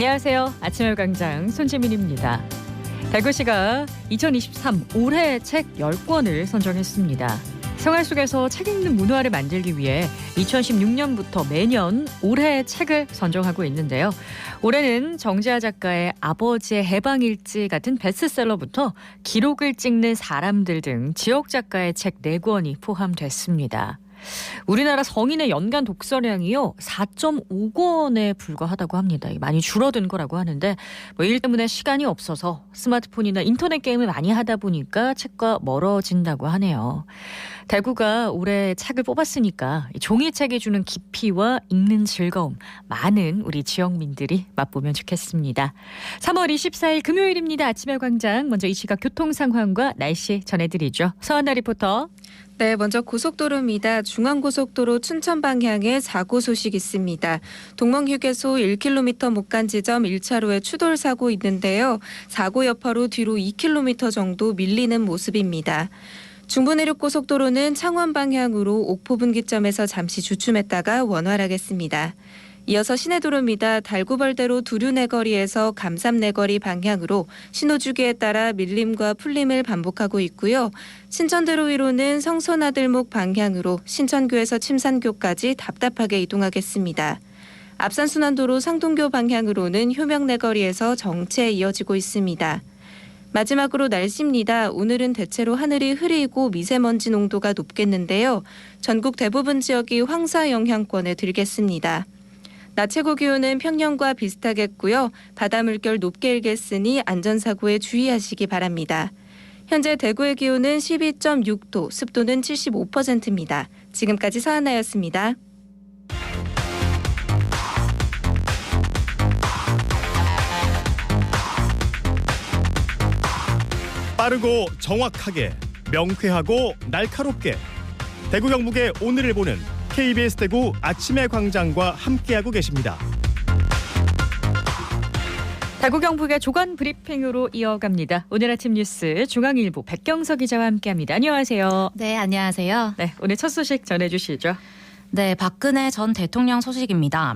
안녕하세요. 아침의 광장 손지민입니다. 대구시가 2023 올해 책 10권을 선정했습니다. 생활 속에서 책 읽는 문화를 만들기 위해 2016년부터 매년 올해의 책을 선정하고 있는데요. 올해는 정지아 작가의 아버지의 해방일지 같은 베스트셀러부터 기록을 찍는 사람들 등 지역 작가의 책 4권이 포함됐습니다. 우리나라 성인의 연간 독서량이요 4.5권에 불과하다고 합니다. 많이 줄어든 거라고 하는데 일 때문에 시간이 없어서 스마트폰이나 인터넷 게임을 많이 하다 보니까 책과 멀어진다고 하네요. 대구가 올해 책을 뽑았으니까 종이책이 주는 깊이와 읽는 즐거움 많은 우리 지역민들이 맛보면 좋겠습니다. 3월 24일 금요일입니다. 아침의 광장 먼저 이 시각 교통 상황과 날씨 전해드리죠. 서한나 리포터. 네, 먼저 고속도로입니다. 중앙고속도로 춘천 방향에 사고 소식 있습니다. 동멍휴게소 1km 못 간 지점 1차로에 추돌 사고 있는데요. 사고 여파로 뒤로 2km 정도 밀리는 모습입니다. 중부내륙고속도로는 창원 방향으로 옥포분기점에서 잠시 주춤했다가 원활하겠습니다. 이어서 시내도로입니다. 달구벌대로 두류내거리에서 감삼내거리 방향으로 신호주기에 따라 밀림과 풀림을 반복하고 있고요. 신천대로 위로는 성서나들목 방향으로 신천교에서 침산교까지 답답하게 이동하겠습니다. 앞산순환도로 상동교 방향으로는 효명내거리에서 정체 이어지고 있습니다. 마지막으로 날씨입니다. 오늘은 대체로 하늘이 흐리고 미세먼지 농도가 높겠는데요. 전국 대부분 지역이 황사 영향권에 들겠습니다. 낮 최고 기온은 평년과 비슷하겠고요. 바다 물결 높게 일겠으니 안전사고에 주의하시기 바랍니다. 현재 대구의 기온은 12.6도, 습도는 75%입니다. 지금까지 서한나였습니다. 빠르고 정확하게, 명쾌하고 날카롭게 대구 경북의 오늘을 보는 KBS 대구 아침의 광장과 함께하고 계십니다. 대구 경북의 조간 브리핑으로 이어갑니다. 오늘 아침 뉴스 중앙일보 백경석 기자와 함께합니다. 안녕하세요. 네, 안녕하세요. 네, 오늘 첫 소식 전해주시죠. 네, 박근혜 전 대통령 소식입니다.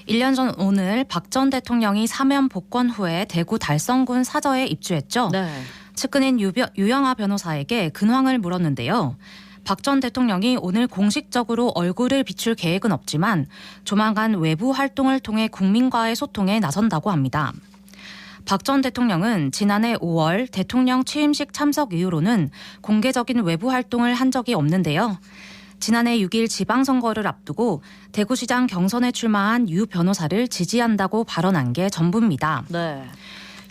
1년 전 오늘 박 전 대통령이 사면 복권 후에 대구 달성군 사저에 입주했죠. 네. 측근인 유영아 변호사에게 근황을 물었는데요. 박 전 대통령이 오늘 공식적으로 얼굴을 비출 계획은 없지만 조만간 외부 활동을 통해 국민과의 소통에 나선다고 합니다. 박 전 대통령은 지난해 5월 대통령 취임식 참석 이후로는 공개적인 외부 활동을 한 적이 없는데요. 지난해 6일 지방선거를 앞두고 대구시장 경선에 출마한 유 변호사를 지지한다고 발언한 게 전부입니다. 네.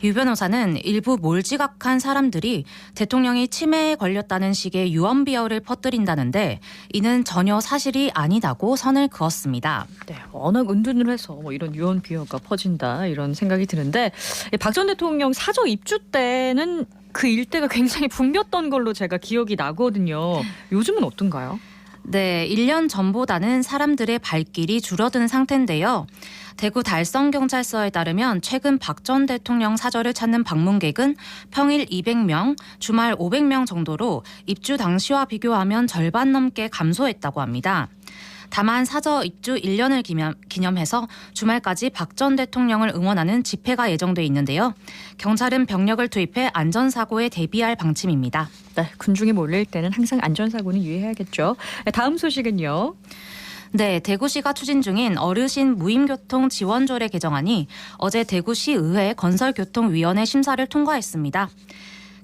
유 변호사는 일부 몰지각한 사람들이 대통령이 치매에 걸렸다는 식의 유언비어를 퍼뜨린다는데 이는 전혀 사실이 아니다고 선을 그었습니다. 네, 워낙 은둔을 해서 이런 유언 비어가 퍼진다 이런 생각이 드는데 박 전 대통령 사저 입주 때는 그 일대가 굉장히 붐볐던 걸로 제가 기억이 나거든요. 요즘은 어떤가요? 네, 1년 전보다는 사람들의 발길이 줄어든 상태인데요. 대구 달성경찰서에 따르면 최근 박 전 대통령 사저를 찾는 방문객은 평일 200명, 주말 500명 정도로 입주 당시와 비교하면 절반 넘게 감소했다고 합니다. 다만 사저 입주 1년을 기념해서 주말까지 박 전 대통령을 응원하는 집회가 예정돼 있는데요. 경찰은 병력을 투입해 안전사고에 대비할 방침입니다. 네, 군중이 몰릴 때는 항상 안전사고는 유의해야겠죠. 다음 소식은요. 네, 대구시가 추진 중인 어르신 무임교통 지원조례 개정안이 어제 대구시의회 건설교통위원회 심사를 통과했습니다.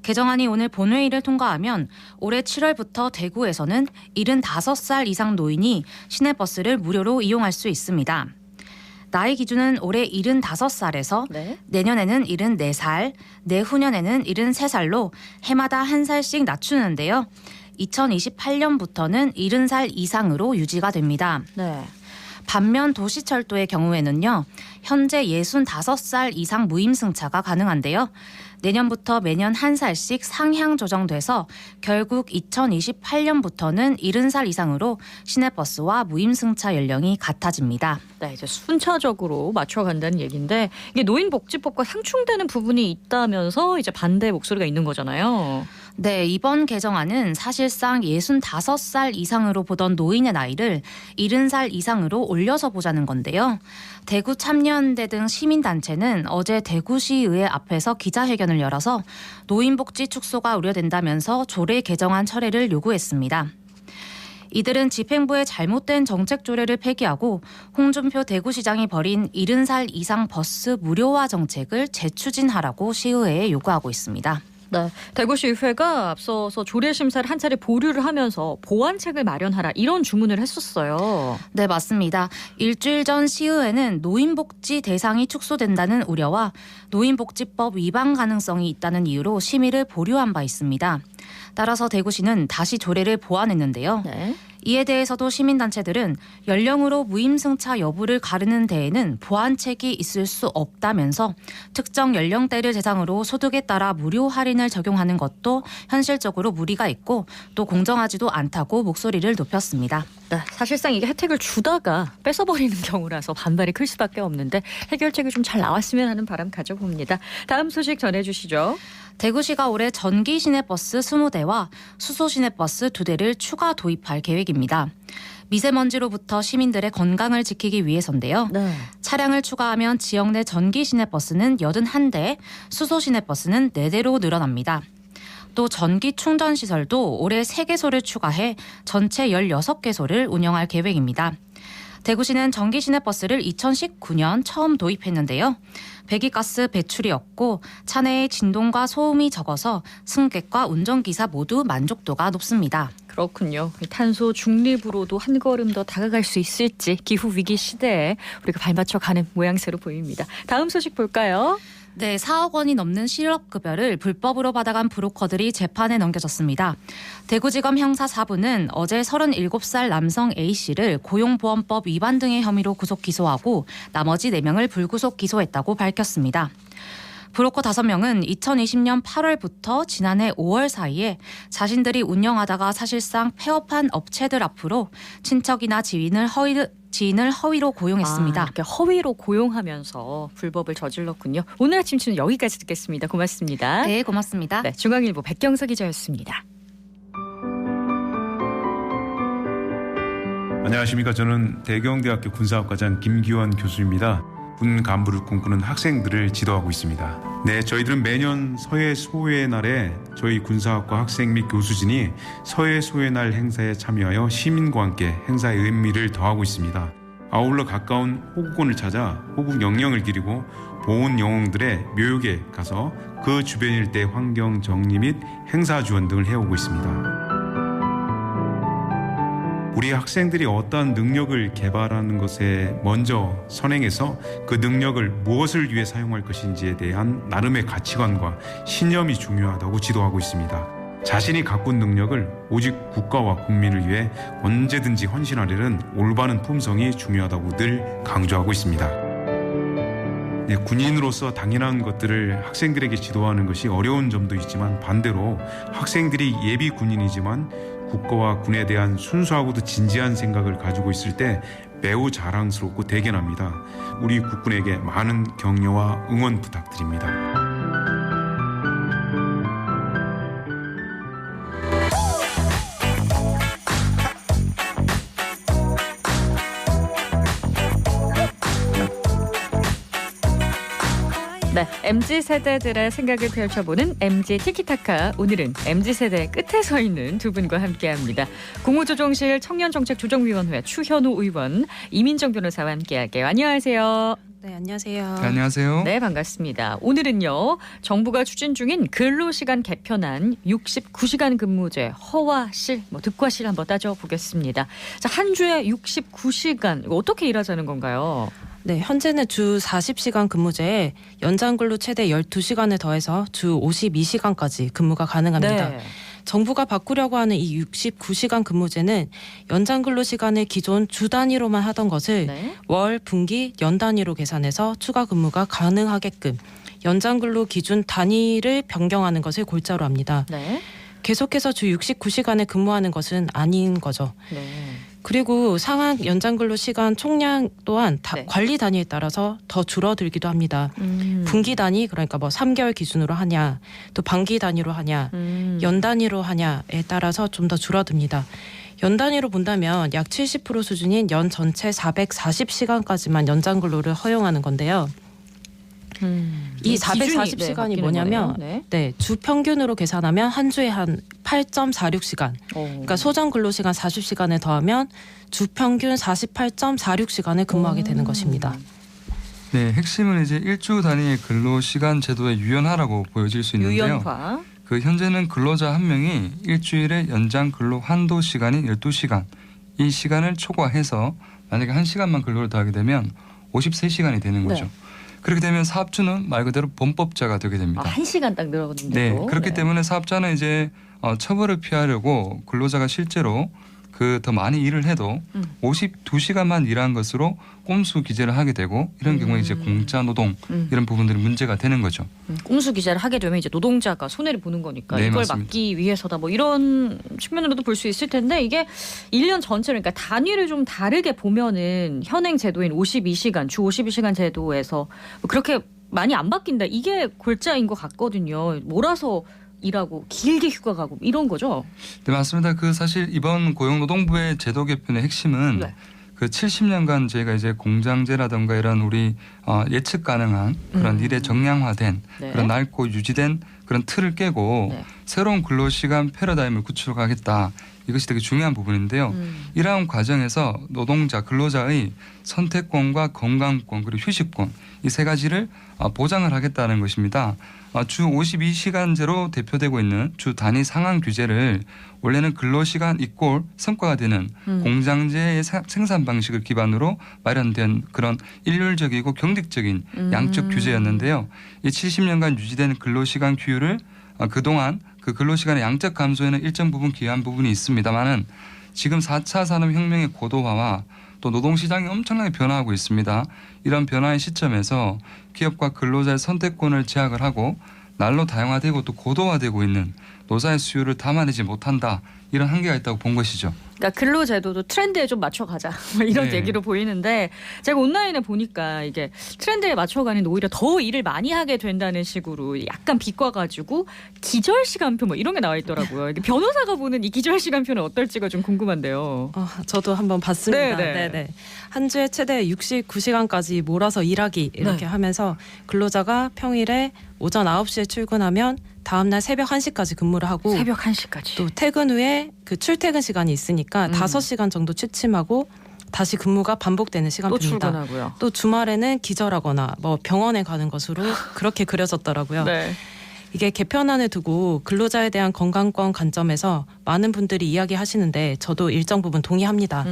개정안이 오늘 본회의를 통과하면 올해 7월부터 대구에서는 75살 이상 노인이 시내버스를 무료로 이용할 수 있습니다. 나이 기준은 올해 75살에서 네. 내년에는 74살, 내후년에는 73살로 해마다 1살씩 낮추는데요. 2028년부터는 70살 이상으로 유지가 됩니다. 네. 반면 도시철도의 경우에는요. 현재 65살 이상 무임승차가 가능한데요. 내년부터 매년 1살씩 상향 조정돼서 결국 2028년부터는 70살 이상으로 시내버스와 무임승차 연령이 같아집니다. 네, 이제 순차적으로 맞춰간다는 얘기인데 이게 노인복지법과 상충되는 부분이 있다면서 이제 반대 목소리가 있는 거잖아요. 네, 이번 개정안은 사실상 65살 이상으로 보던 노인의 나이를 70살 이상으로 올려서 보자는 건데요. 대구 참여연대 등 시민단체는 어제 대구시의회 앞에서 기자회견을 열어서 노인복지 축소가 우려된다면서 조례 개정안 철회를 요구했습니다. 이들은 집행부의 잘못된 정책 조례를 폐기하고 홍준표 대구시장이 벌인 70살 이상 버스 무료화 정책을 재추진하라고 시의회에 요구하고 있습니다. 네, 대구시의회가 앞서서 조례 심사를 한 차례 보류를 하면서 보완책을 마련하라 이런 주문을 했었어요. 네, 맞습니다. 일주일 전 시의회는 노인복지 대상이 축소된다는 우려와 노인복지법 위반 가능성이 있다는 이유로 심의를 보류한 바 있습니다. 따라서 대구시는 다시 조례를 보완했는데요. 네. 이에 대해서도 시민단체들은 연령으로 무임승차 여부를 가르는 데에는 보완책이 있을 수 없다면서 특정 연령대를 대상으로 소득에 따라 무료 할인을 적용하는 것도 현실적으로 무리가 있고 또 공정하지도 않다고 목소리를 높였습니다. 네, 사실상 이게 혜택을 주다가 뺏어버리는 경우라서 반발이 클 수밖에 없는데 해결책이 좀 잘 나왔으면 하는 바람 가져봅니다. 다음 소식 전해주시죠. 대구시가 올해 전기 시내버스 20대와 수소 시내버스 2대를 추가 도입할 계획입니다. 미세먼지로부터 시민들의 건강을 지키기 위해서인데요. 네. 차량을 추가하면 지역 내 전기 시내버스는 81대, 수소 시내버스는 4대로 늘어납니다. 또 전기 충전 시설도 올해 3개소를 추가해 전체 16개소를 운영할 계획입니다. 대구시는 전기 시내버스를 2019년 처음 도입했는데요. 배기가스 배출이 없고 차내의 진동과 소음이 적어서 승객과 운전기사 모두 만족도가 높습니다. 그렇군요. 탄소 중립으로도 한 걸음 더 다가갈 수 있을지 기후 위기 시대에 우리가 발맞춰 가는 모양새로 보입니다. 다음 소식 볼까요? 네, 4억 원이 넘는 실업급여를 불법으로 받아간 브로커들이 재판에 넘겨졌습니다. 대구지검 형사 4부는 어제 37살 남성 A씨를 고용보험법 위반 등의 혐의로 구속 기소하고 나머지 4명을 불구속 기소했다고 밝혔습니다. 브로커 5명은 2020년 8월부터 지난해 5월 사이에 자신들이 운영하다가 사실상 폐업한 업체들 앞으로 친척이나 지인을 허위로 고용했습니다. 이렇게 허위로 고용하면서 불법을 저질렀군요. 오늘 아침쯤 여기까지 듣겠습니다. 고맙습니다. 네, 고맙습니다. 네, 중앙일보 백경석 기자였습니다. 안녕하십니까. 저는 대경대학교 군사학과장 김기원 교수입니다. 군 간부를 꿈꾸는 학생들을 지도하고 있습니다. 네, 저희들은 매년 서해 소해 날에 저희 군사학과 학생 및 교수진이 서해 소해 날 행사에 참여하여 시민과 함께 행사의 의미를 더하고 있습니다. 아울러 가까운 호국원을 찾아 호국 영령을 기리고 보온 영웅들의 묘역에 가서 그 주변 일대 환경 정리 및 행사 지원 등을 해오고 있습니다. 우리 학생들이 어떠한 능력을 개발하는 것에 먼저 선행해서 그 능력을 무엇을 위해 사용할 것인지에 대한 나름의 가치관과 신념이 중요하다고 지도하고 있습니다. 자신이 가꾼 능력을 오직 국가와 국민을 위해 언제든지 헌신하려는 올바른 품성이 중요하다고 늘 강조하고 있습니다. 네, 군인으로서 당연한 것들을 학생들에게 지도하는 것이 어려운 점도 있지만 반대로 학생들이 예비 군인이지만 국가와 군에 대한 순수하고도 진지한 생각을 가지고 있을 때 매우 자랑스럽고 대견합니다. 우리 국군에게 많은 격려와 응원 부탁드립니다. 네, MZ세대들의 생각을 펼쳐보는 MZ 티키타카. 오늘은 MZ세대 끝에 서 있는 두 분과 함께합니다. 공호조정실 청년정책조정위원회 추현우 의원, 이민정 변호사와 함께할게요. 안녕하세요. 네, 안녕하세요. 네, 안녕하세요. 네, 반갑습니다. 오늘은요, 정부가 추진 중인 근로시간 개편안 69시간 근무제 허와 실, 득과 실 한번 따져보겠습니다. 자, 한 주에 69시간, 이거 어떻게 일하자는 건가요? 네, 현재는 주 40시간 근무제에 연장 근로 최대 12시간을 더해서 주 52시간까지 근무가 가능합니다. 네. 정부가 바꾸려고 하는 이 69시간 근무제는 연장 근로 시간을 기존 주 단위로만 하던 것을 네. 월, 분기, 연 단위로 계산해서 추가 근무가 가능하게끔 연장 근로 기준 단위를 변경하는 것을 골자로 합니다. 네. 계속해서 주 69시간을 근무하는 것은 아닌 거죠. 네. 그리고 상한 연장 근로 시간 총량 또한 네. 관리 단위에 따라서 더 줄어들기도 합니다. 분기 단위 그러니까 뭐 3개월 기준으로 하냐 또 반기 단위로 하냐 연 단위로 하냐에 따라서 좀 더 줄어듭니다. 연 단위로 본다면 약 70% 수준인 연 전체 440시간까지만 연장 근로를 허용하는 건데요. 이 440시간이 뭐냐면 네, 주 평균으로 계산하면 한 주에 한 8.46시간. 그러니까 소정 근로시간 40시간에 더하면 주 평균 48.46시간을 근무하게 되는 것입니다. 네, 핵심은 이제 일주 단위의 근로시간 제도의 유연화라고 보여질 수 있는데요. 유연화. 그 현재는 근로자 한 명이 일주일에 연장 근로 한도 시간인 12시간 이 시간을 초과해서 만약에 1시간만 근로를 더하게 되면 53시간이 되는 거죠. 네. 그렇게 되면 사업주는 말 그대로 범법자가 되게 됩니다. 1시간 딱 늘어가는데도. 네, 그렇기 때문에 사업자는 이제 처벌을 피하려고 근로자가 실제로 그 더 많이 일을 해도 52시간만 일한 것으로 꼼수 기재를 하게 되고 이런 경우에 이제 공짜 노동 이런 부분들이 문제가 되는 거죠. 꼼수 기재를 하게 되면 이제 노동자가 손해를 보는 거니까 네, 이걸 맞습니다. 막기 위해서다 뭐 이런 측면으로도 볼 수 있을 텐데 이게 1년 전체로 그러니까 단위를 좀 다르게 보면은 현행 제도인 52시간 주 52시간 제도에서 그렇게 많이 안 바뀐다. 이게 골자인 것 같거든요. 몰아서 일하고 길게 휴가 가고 이런 거죠. 네, 맞습니다. 그 사실 이번 고용노동부의 제도 개편의 핵심은 네. 그 70년간 저희가 이제 공장제라든가 이런 우리 예측 가능한 그런 일의 정량화된 네. 그런 낡고 유지된 그런 틀을 깨고 네. 새로운 근로시간 패러다임을 구축하겠다. 이것이 되게 중요한 부분인데요. 이러한 과정에서 노동자, 근로자의 선택권과 건강권 그리고 휴식권 이 세 가지를 보장을 하겠다는 것입니다. 주 52시간제로 대표되고 있는 주 단위 상한 규제를 원래는 근로시간 이꼴 성과가 되는 공장제의 생산 방식을 기반으로 마련된 그런 일률적이고 경직적인 양적 규제였는데요. 이 70년간 유지된 근로시간 규율을 그동안 그 근로시간의 양적 감소에는 일정 부분 기여한 부분이 있습니다만은 지금 4차 산업혁명의 고도화와 또 노동시장이 엄청나게 변화하고 있습니다. 이런 변화의 시점에서 기업과 근로자의 선택권을 제약을 하고 날로 다양화되고 또 고도화되고 있는 노사의 수요를 담아내지 못한다. 이런 한계가 있다고 본 것이죠. 그러니까 근로제도도 트렌드에 좀 맞춰가자 이런 네. 얘기로 보이는데 제가 온라인에 보니까 이게 트렌드에 맞춰가는 오히려 더 일을 많이 하게 된다는 식으로 약간 비꼬아가지고 기절시간표 뭐 이런 게 나와 있더라고요. 이게 변호사가 보는 이 기절시간표는 어떨지가 좀 궁금한데요. 저도 한번 봤습니다. 네네. 네네. 한 주에 최대 69시간까지 몰아서 일하기 이렇게 네. 하면서 근로자가 평일에 오전 9시에 출근하면 다음날 새벽 1시까지 근무를 하고 새벽 1시까지. 또 퇴근 후에 그 출퇴근 시간이 있으니까 5시간 정도 취침하고 다시 근무가 반복되는 또 시간표입니다. 출근하고요. 또 주말에는 기절하거나 뭐 병원에 가는 것으로 그렇게 그려졌더라고요. 네. 이게 개편안을 두고 근로자에 대한 건강권 관점에서 많은 분들이 이야기하시는데 저도 일정 부분 동의합니다.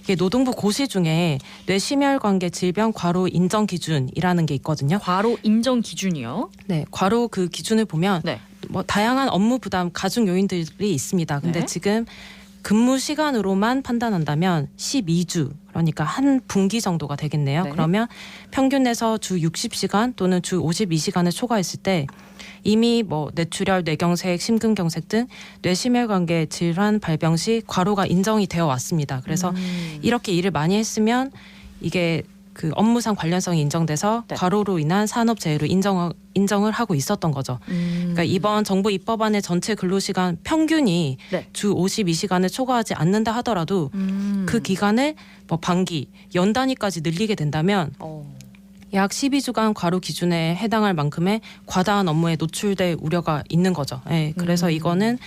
이게 노동부 고시 중에 뇌심혈관계 질병 과로 인정 기준이라는 게 있거든요. 과로 인정 기준이요. 네, 과로 그 기준을 보면 네. 뭐 다양한 업무 부담 가중 요인들이 있습니다. 근데 네. 지금 근무 시간으로만 판단한다면 12주 그러니까 한 분기 정도가 되겠네요. 네. 그러면 평균 내서 주 60시간 또는 주 52시간을 초과했을 때 이미 뭐 뇌출혈, 뇌경색, 심근경색 등 뇌심혈관계 질환 발병 시 과로가 인정이 되어 왔습니다. 그래서 이렇게 일을 많이 했으면 이게 그 업무상 관련성이 인정돼서 네. 과로로 인한 산업재해로 인정을 하고 있었던 거죠. 그러니까 이번 정부 입법안의 전체 근로시간 평균이 네. 주 52시간을 초과하지 않는다 하더라도 그 기간을 뭐 반기, 연 단위까지 늘리게 된다면 약 12주간 과로 기준에 해당할 만큼의 과다한 업무에 노출될 우려가 있는 거죠. 네, 그래서 이거는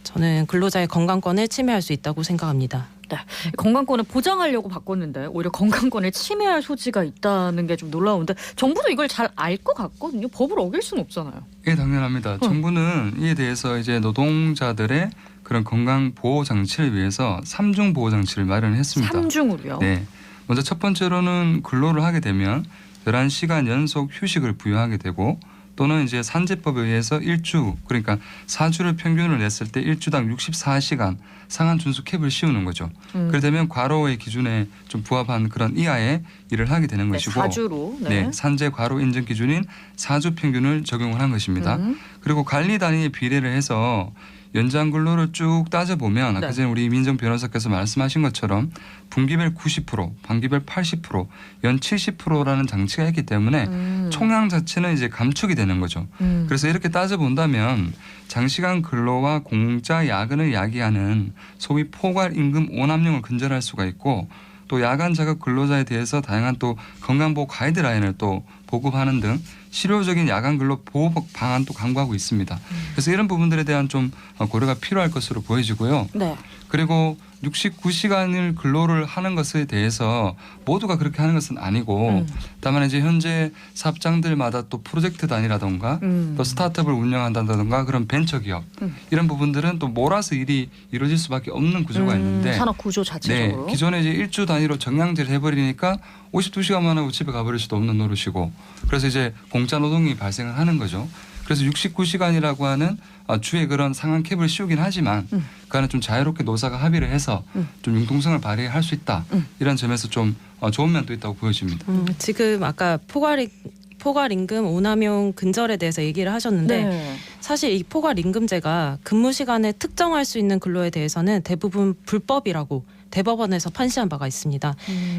저는 근로자의 건강권을 침해할 수 있다고 생각합니다. 네. 건강권을 보장하려고 바꿨는데 오히려 건강권을 침해할 소지가 있다는 게 좀 놀라운데 정부도 이걸 잘 알 것 같거든요. 법을 어길 수는 없잖아요. 예, 당연합니다. 정부는 이에 대해서 이제 노동자들의 그런 건강 보호 장치를 위해서 3중 보호 장치를 마련했습니다. 3중으로요? 네. 먼저 첫 번째로는 근로를 하게 되면 11시간 연속 휴식을 부여하게 되고 또는 이제 산재법에 의해서 1주 그러니까 4주를 평균을 냈을 때 1주당 64시간 상한 준수 캡을 씌우는 거죠. 그렇게 되면 과로의 기준에 좀 부합한 그런 이하의 일을 하게 되는 네, 것이고 4주로. 네, 산재 과로 인정 기준인 4주 평균을 적용을 한 것입니다. 그리고 관리 단위의 비례를 해서 연장 근로를 쭉 따져보면 네. 아까 전에 우리 민정 변호사께서 말씀하신 것처럼 분기별 90%, 반기별 80%, 연 70%라는 장치가 있기 때문에 총량 자체는 이제 감축이 되는 거죠. 그래서 이렇게 따져본다면 장시간 근로와 공짜 야근을 야기하는 소위 포괄 임금 오남용을 근절할 수가 있고 또 야간 자급 근로자에 대해서 다양한 또 건강보호 가이드라인을 또 보급하는 등 실효적인 야간 근로 보호 방안도 강구하고 있습니다. 그래서 이런 부분들에 대한 좀 고려가 필요할 것으로 보여지고요. 네. 그리고 69시간을 근로를 하는 것에 대해서 모두가 그렇게 하는 것은 아니고 다만 이제 현재 사업장들마다 또 프로젝트 단위라든가 또 스타트업을 운영한다든가 그런 벤처기업 이런 부분들은 또 몰아서 일이 이루어질 수밖에 없는 구조가 있는데 산업 구조 자체적으로. 네, 기존에 이제 일주 단위로 정량제를 해버리니까 52시간만 하고 집에 가버릴 수도 없는 노릇이고 그래서 이제 공짜 노동이 발생을 하는 거죠. 그래서 69시간이라고 하는 주의 그런 상한 캡을 씌우긴 하지만 그 안에 좀 자유롭게 노사가 합의를 해서 좀 융통성을 발휘할 수 있다. 이런 점에서 좀 좋은 면도 있다고 보여집니다. 지금 아까 포괄 임금 오남용 근절에 대해서 얘기를 하셨는데 네. 사실 이 포괄 임금제가 근무 시간에 특정할 수 있는 근로에 대해서는 대부분 불법이라고 대법원에서 판시한 바가 있습니다.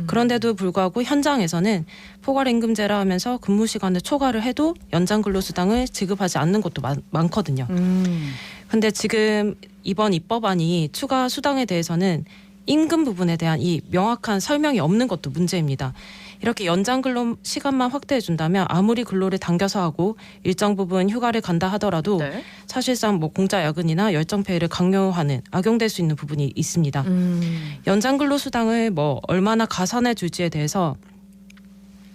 그런데도 불구하고 현장에서는 포괄 임금제라 하면서 근무 시간을 초과를 해도 연장 근로수당을 지급하지 않는 곳도 많거든요. 근데 지금 이번 입법안이 추가 수당에 대해서는 임금 부분에 대한 이 명확한 설명이 없는 것도 문제입니다. 이렇게 연장 근로 시간만 확대해 준다면 아무리 근로를 당겨서 하고 일정 부분 휴가를 간다 하더라도 네. 사실상 뭐 공짜 야근이나 열정페이를 강요하는 악용될 수 있는 부분이 있습니다. 연장 근로 수당을 뭐 얼마나 가산해 줄지에 대해서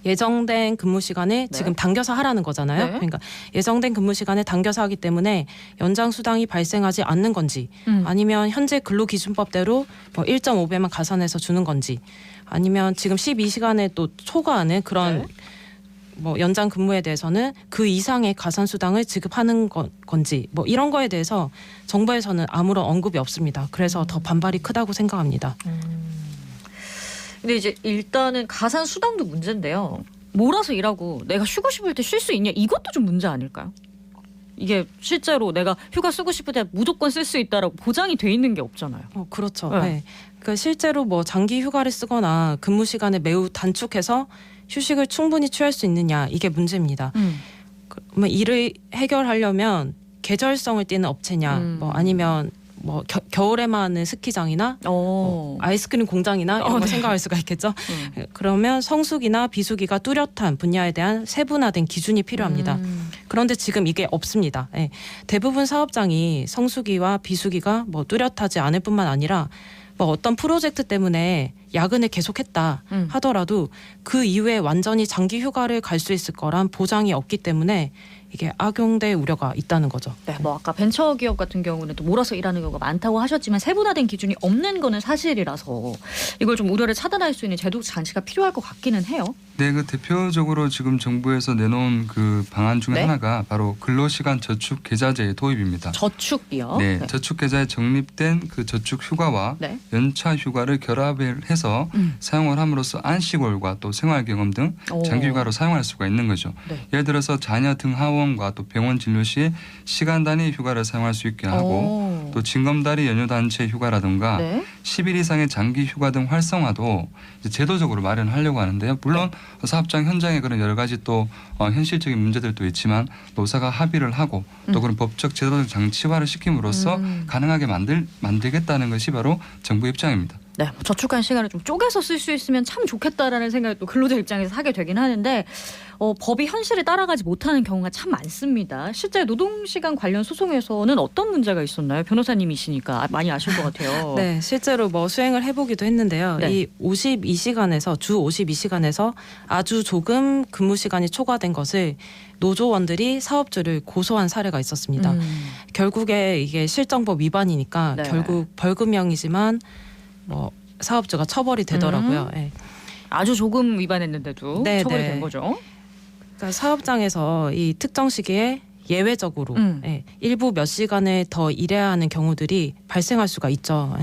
예정된 근무 시간에 지금 당겨서 하라는 거잖아요. 네. 그러니까 예정된 근무 시간에 당겨서 하기 때문에 연장 수당이 발생하지 않는 건지 아니면 현재 근로기준법대로 뭐 1.5배만 가산해서 주는 건지 아니면 지금 12시간에 또 초과하는 그런 네. 뭐 연장 근무에 대해서는 그 이상의 가산 수당을 지급하는 건지 뭐 이런 거에 대해서 정부에서는 아무런 언급이 없습니다. 그래서 더 반발이 크다고 생각합니다. 근데 이제 일단은 가산 수당도 문제인데요. 몰아서 일하고 내가 쉬고 싶을 때 쉴 수 있냐 이것도 좀 문제 아닐까요? 이게 실제로 내가 휴가 쓰고 싶을 때 무조건 쓸 수 있다라고 보장이 돼 있는 게 없잖아요. 그렇죠. 네. 네. 그러니까 실제로 뭐 장기 휴가를 쓰거나 근무 시간을 매우 단축해서 휴식을 충분히 취할 수 있느냐 이게 문제입니다. 그러면 이를 해결하려면 계절성을 띠는 업체냐 뭐 아니면 뭐 겨울에만 하는 스키장이나 아이스크림 공장이나 이런 거 네. 생각할 수가 있겠죠. 그러면 성수기나 비수기가 뚜렷한 분야에 대한 세분화된 기준이 필요합니다. 그런데 지금 이게 없습니다. 예. 대부분 사업장이 성수기와 비수기가 뭐 뚜렷하지 않을 뿐만 아니라 뭐 어떤 프로젝트 때문에 야근을 계속했다 하더라도 그 이후에 완전히 장기 휴가를 갈 수 있을 거란 보장이 없기 때문에 이게 악용될 우려가 있다는 거죠. 네, 뭐 아까 벤처기업 같은 경우는 또 몰아서 일하는 경우가 많다고 하셨지만 세분화된 기준이 없는 거는 사실이라서 이걸 좀 우려를 차단할 수 있는 제도 장치가 필요할 것 같기는 해요. 네, 그 대표적으로 지금 정부에서 내놓은 그 방안 중에 네? 하나가 바로 근로시간 저축 계좌제의 도입입니다. 저축이요. 네, 저축 계좌에 적립된 그 저축 휴가와 네. 연차 휴가를 결합해서 사용을 함으로써 안식월과 또 생활 경험 등 장기 휴가로 사용할 수가 있는 거죠. 네. 예를 들어서 자녀 등하원과 또 병원 진료 시에 시간 단위 휴가를 사용할 수 있게 하고 또 징검다리 연휴 단체 휴가라든가 네. 10일 이상의 장기 휴가 등 활성화도 이제 제도적으로 마련하려고 하는데요. 물론 사업장 현장에 그런 여러 가지 또 현실적인 문제들도 있지만 노사가 합의를 하고 또 그런 법적 제도적 장치화를 시킴으로써 가능하게 만들겠다는 것이 바로 정부 입장입니다. 네, 뭐 저축한 시간을 좀 쪼개서 쓸 수 있으면 참 좋겠다라는 생각을 또 근로자 입장에서 하게 되긴 하는데 법이 현실을 따라가지 못하는 경우가 참 많습니다. 실제 노동시간 관련 소송에서는 어떤 문제가 있었나요? 변호사님이시니까 많이 아실 것 같아요. 네, 실제로 뭐 수행을 해보기도 했는데요. 네. 이 52시간에서 주 52시간에서 아주 조금 근무 시간이 초과된 것을 노조원들이 사업주를 고소한 사례가 있었습니다. 결국에 이게 실정법 위반이니까 네. 결국 벌금형이지만 뭐 사업주가 처벌이 되더라고요. 네. 아주 조금 위반했는데도 네, 처벌이 네. 된 거죠. 그러니까 사업장에서 이 특정 시기에 예외적으로 일부 몇 시간을 더 일해야 하는 경우들이 발생할 수가 있죠.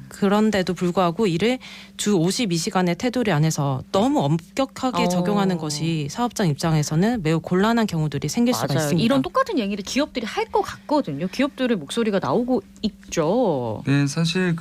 그런데도 불구하고 이를 주 52시간의 테두리 안에서 너무 엄격하게 적용하는 것이 사업장 입장에서는 매우 곤란한 경우들이 생길 수가 있습니다. 이런 똑같은 얘기를 기업들이 할 것 같거든요. 기업들의 목소리가 나오고 있죠. 네, 사실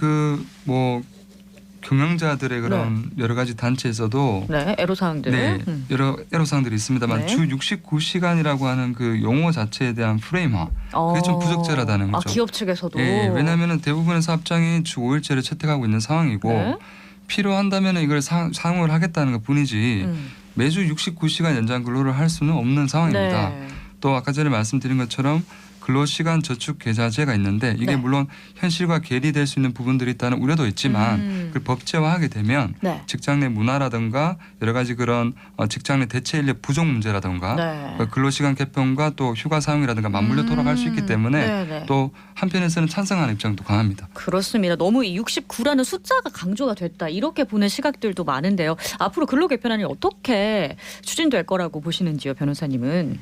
경영자들의 그런 여러 가지 단체에서도 애로사항들. 여러 애로사항들이 있습니다만 주 69시간이라고 하는 그 용어 자체에 대한 프레임화 그게 좀 부적절하다는 거죠. 기업 측에서도. 왜냐하면 대부분의 사업장이 주 5일제를 채택하고 있는 상황이고 필요한다면 이걸 사용을 하겠다는 것뿐이지 매주 69시간 연장 근로를 할 수는 없는 상황입니다. 또 아까 전에 말씀드린 것처럼 근로시간 저축 계좌제가 있는데 이게 물론 현실과 괴리될 수 있는 부분들이 있다는 우려도 있지만 그걸 법제화하게 되면 직장 내 문화라든가 여러 가지 그런 직장 내 대체 인력 부족 문제라든가 근로시간 개편과 또 휴가 사용이라든가 맞물려 돌아갈 수 있기 때문에 또 한편에서는 찬성하는 입장도 강합니다. 그렇습니다. 너무 이 69라는 숫자가 강조가 됐다. 이렇게 보는 시각들도 많은데요. 앞으로 근로 개편안이 어떻게 추진될 거라고 보시는지요, 변호사님은?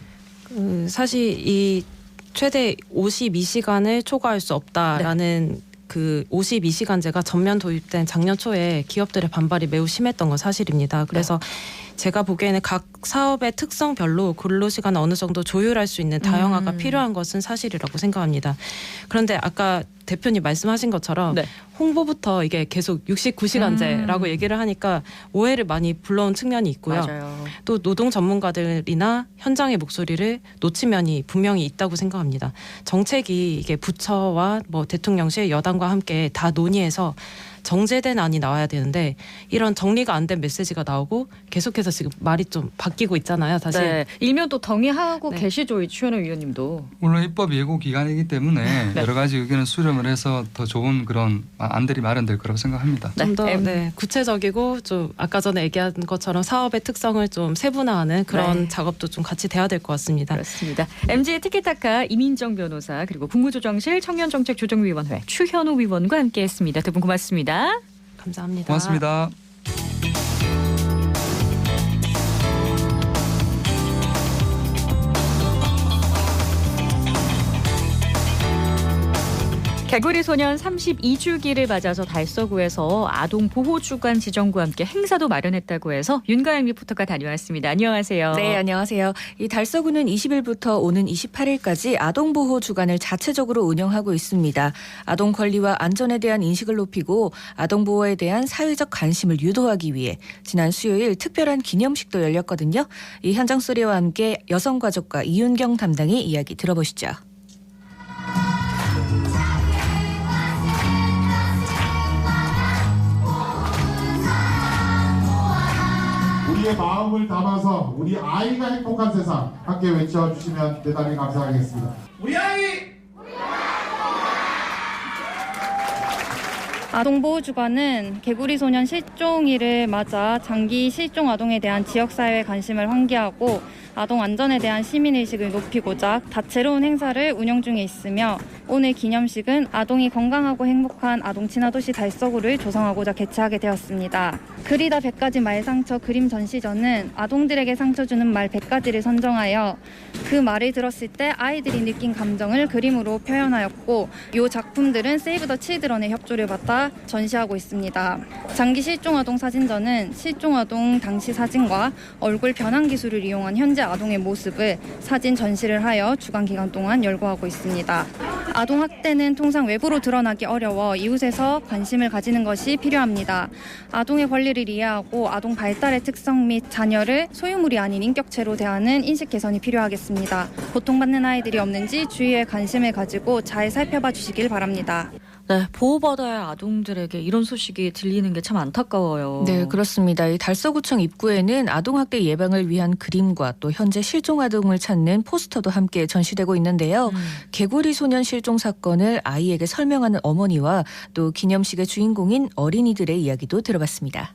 사실 이 최대 52시간을 초과할 수 없다라는 그 52시간제가 전면 도입된 작년 초에 기업들의 반발이 매우 심했던 건 사실입니다. 그래서 제가 보기에는 각 사업의 특성별로 근로시간을 어느 정도 조율할 수 있는 다양화가 필요한 것은 사실이라고 생각합니다. 그런데 아까 대표님 말씀하신 것처럼 홍보부터 이게 계속 69시간제라고 얘기를 하니까 오해를 많이 불러온 측면이 있고요. 또 노동 전문가들이나 현장의 목소리를 놓친 면이 분명히 있다고 생각합니다. 정책이 이게 부처와 대통령실 여당과 함께 다 논의해서 정제된 안이 나와야 되는데 이런 정리가 안 된 메시지가 나오고 계속해서 지금 말이 좀 바뀌고 있잖아요. 사실 일면 또 동의하고 계시죠, 이 추현호 위원님도. 물론 입법 예고 기간이기 때문에 여러 가지 의견을 수렴을 해서 더 좋은 그런 안들이 마련될 거라고 생각합니다. 좀 더 구체적이고 좀 아까 전에 얘기한 것처럼 사업의 특성을 좀 세분화하는 그런 작업도 좀 같이 돼야 될 것 같습니다. 그렇습니다. MG 티키타카 이민정 변호사 그리고 국무조정실 청년정책조정위원회 추현호 위원과 함께했습니다. 두 분 고맙습니다. 감사합니다. 고맙습니다. 개구리 소년 32주기를 맞아서 달서구에서 아동 보호 주간 지정과 함께 행사도 마련했다고 해서 윤가영 리포터가 다녀왔습니다. 안녕하세요. 네, 안녕하세요. 이 달서구는 20일부터 오는 28일까지 아동 보호 주간을 자체적으로 운영하고 있습니다. 아동 권리와 안전에 대한 인식을 높이고 아동 보호에 대한 사회적 관심을 유도하기 위해 지난 수요일 특별한 기념식도 열렸거든요. 이 현장 소리와 함께 여성가족과 이윤경 담당의 이야기 들어보시죠. 우리의 마음을 담아서 우리 아이가 행복한 세상 함께 외쳐주시면 대단히 감사하겠습니다. 우리 아이! 아동보호주간은 개구리 소년 실종일을 맞아 장기 실종 아동에 대한 지역사회의 관심을 환기하고 아동 안전에 대한 시민의식을 높이고자 다채로운 행사를 운영 중에 있으며 오늘 기념식은 아동이 건강하고 행복한 아동 친화도시 달서구를 조성하고자 개최하게 되었습니다. 그리다 100가지 말상처 그림 전시전은 아동들에게 상처 주는 말 100가지를 선정하여 그 말을 들었을 때 아이들이 느낀 감정을 그림으로 표현하였고 이 작품들은 세이브 더 칠드런의 협조를 받아 전시하고 있습니다. 장기 실종아동 사진전은 실종아동 당시 사진과 얼굴 변환 기술을 이용한 현재 아동의 모습을 사진 전시를 하여 주간 기간 동안 열거하고 있습니다. 아동 학대는 통상 외부로 드러나기 어려워 이웃에서 관심을 가지는 것이 필요합니다. 아동의 권리를 이해하고 아동 발달의 특성 및 자녀를 소유물이 아닌 인격체로 대하는 인식 개선이 필요하겠습니다. 고통받는 아이들이 없는지 주위에 관심을 가지고 잘 살펴봐 주시길 바랍니다. 네, 보호받아야 할 아동들에게 이런 소식이 들리는 게 참 안타까워요. 네, 그렇습니다. 이 달서구청 입구에는 아동학대 예방을 위한 그림과 또 현재 실종 아동을 찾는 포스터도 함께 전시되고 있는데요. 개구리 소년 실종 사건을 아이에게 설명하는 어머니와 또 기념식의 주인공인 어린이들의 이야기도 들어봤습니다.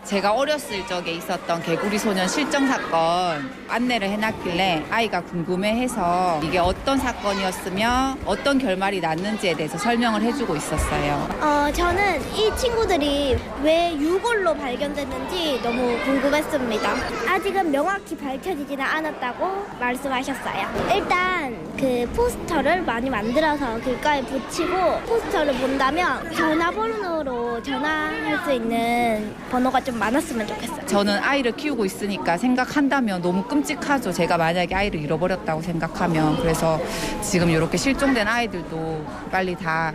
제가 어렸을 적에 있었던 개구리 소년 실종 사건 안내를 해놨길래 아이가 궁금해해서 이게 어떤 사건이었으며 어떤 결말이 났는지에 대해서 설명을 해주고 있었어요. 저는 이 친구들이 왜 유골로 발견됐는지 너무 궁금했습니다. 아직은 명확히 밝혀지지는 않았다고 말씀하셨어요. 일단 그 포스터를 많이 만들어서 길가에 붙이고 포스터를 본다면 전화번호로 전화할 수 있는 번호가 좀 많았으면 좋겠어요. 저는 아이를 키우고 있으니까 생각한다면 너무 끔찍하죠. 제가 만약에 아이를 잃어버렸다고 생각하면. 그래서 지금 이렇게 실종된 아이들도 빨리 다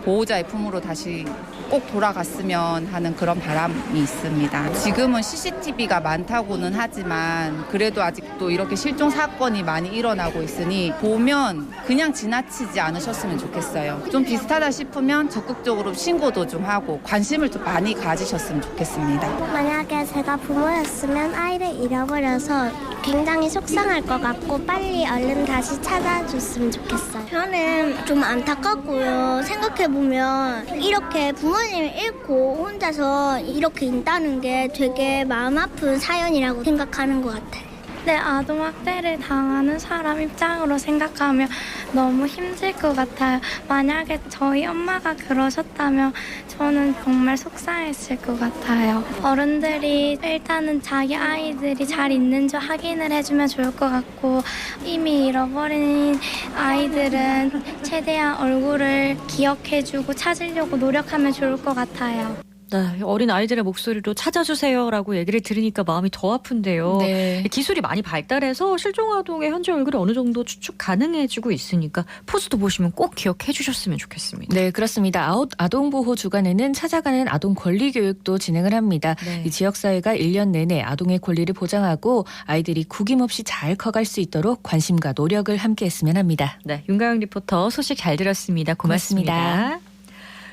보호자의 품으로 다시 꼭 돌아갔으면 하는 그런 바람이 있습니다. 지금은 CCTV가 많다고는 하지만 그래도 아직도 이렇게 실종 사건이 많이 일어나고 있으니 보면 그냥 지나치지 않으셨으면 좋겠어요. 좀 비슷하다 싶으면 적극적으로 신고도 좀 하고 관심을 좀 많이 가지셨으면 좋겠습니다. 만약에 제가 부모였으면 아이를 잃어버려서 굉장히 속상할 것 같고 빨리 얼른 다시 찾아줬으면 좋겠어요. 저는 좀 안타깝고요. 생각해보면 이렇게 부모님을 잃고 혼자서 이렇게 있다는 게 되게 마음 아픈 사연이라고 생각하는 것 같아요. 네, 아동학대를 당하는 사람 입장으로 생각하면 너무 힘들 것 같아요. 만약에 저희 엄마가 그러셨다면 저는 정말 속상했을 것 같아요. 어른들이 일단은 자기 아이들이 잘 있는지 확인을 해주면 좋을 것 같고 이미 잃어버린 아이들은 최대한 얼굴을 기억해주고 찾으려고 노력하면 좋을 것 같아요. 네, 어린 아이들의 목소리로 찾아주세요라고 얘기를 들으니까 마음이 더 아픈데요. 네. 기술이 많이 발달해서 실종아동의 현재 얼굴이 어느 정도 추측 가능해지고 있으니까 포스터 보시면 꼭 기억해 주셨으면 좋겠습니다. 네, 그렇습니다. 아동보호 주간에는 찾아가는 아동 권리 교육도 진행을 합니다. 네. 이 지역사회가 1년 내내 아동의 권리를 보장하고 아이들이 구김없이 잘 커갈 수 있도록 관심과 노력을 함께했으면 합니다. 네, 윤가영 리포터 소식 잘 들었습니다. 고맙습니다.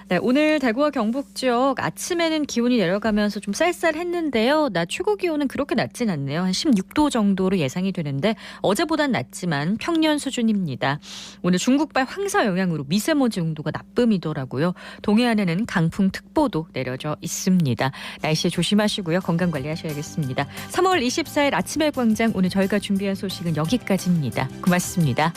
네, 오늘 대구와 경북 지역 아침에는 기온이 내려가면서 좀 쌀쌀했는데요. 낮 최고 기온은 그렇게 낮진 않네요. 한 16도 정도로 예상이 되는데 어제보단 낮지만 평년 수준입니다. 오늘 중국발 황사 영향으로 미세먼지 농도가 나쁨이더라고요. 동해안에는 강풍특보도 내려져 있습니다. 날씨에 조심하시고요. 건강관리하셔야겠습니다. 3월 24일 아침의 광장 오늘 저희가 준비한 소식은 여기까지입니다. 고맙습니다.